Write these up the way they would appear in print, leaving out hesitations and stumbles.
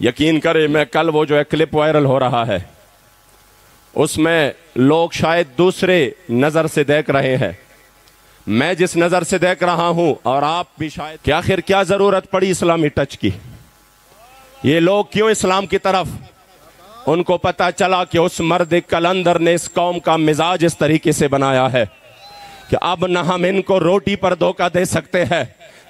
یقین کرے میں کل وہ جو کلپ وائرل ہو رہا ہے اس میں لوگ شاید دوسرے نظر سے دیکھ رہے ہیں، میں جس نظر سے دیکھ رہا ہوں اور آپ بھی شاید کہ آخر کیا ضرورت پڑی اسلامی ٹچ کی، یہ لوگ کیوں اسلام کی طرف، ان کو پتہ چلا کہ اس مرد کلندر نے اس قوم کا مزاج اس طریقے سے بنایا ہے کہ اب نہ ہم ان کو روٹی پر دھوکہ دے سکتے ہیں،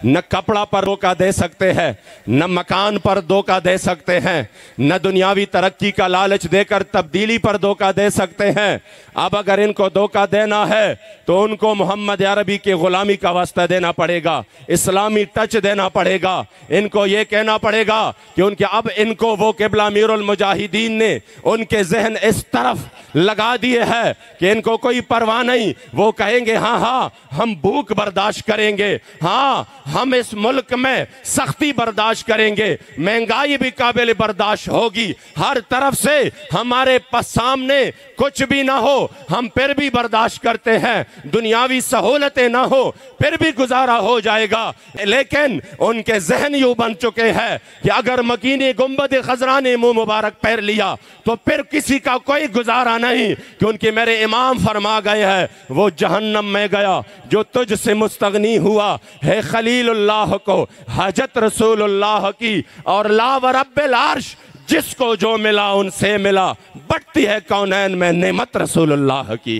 نہ کپڑا پر دھوکہ دے سکتے ہیں، نہ مکان پر دھوکہ دے سکتے ہیں، نہ دنیاوی ترقی کا لالچ دے کر تبدیلی پر دھوکہ دے سکتے ہیں۔ اب اگر ان کو دھوکہ دینا ہے تو ان کو محمد عربی کی غلامی کا واسطہ دینا پڑے گا، اسلامی ٹچ دینا پڑے گا، ان کو یہ کہنا پڑے گا کہ اب ان کو وہ قبلہ امیر المجاہدین نے ان کے ذہن اس طرف لگا دیے ہے کہ ان کو کوئی پرواہ نہیں، وہ کہیں گے ہاں ہاں ہم بھوک برداشت کریں گے، ہاں ہم اس ملک میں سختی برداشت کریں گے، مہنگائی بھی قابل برداشت ہوگی، ہر طرف سے ہمارے سامنے کچھ بھی نہ ہو ہم پھر بھی برداشت کرتے ہیں، دنیاوی سہولتیں نہ ہو پھر بھی گزارا ہو جائے گا، لیکن ان کے ذہن یوں بن چکے ہیں کہ اگر مکینی گنبد خضرا نے منہ مبارک پھیر لیا تو پھر کسی کا کوئی گزارا نہیں، کیونکہ میرے امام فرما گئے ہیں وہ جہنم میں گیا جو تجھ سے مستغنی ہوا ہے خلیل اللہ کو حاجت رسول اللہ کی، اور لا ورب العرش جس کو جو ملا ان سے ملا، بڑھتی ہے کونین میں نعمت رسول اللہ کی۔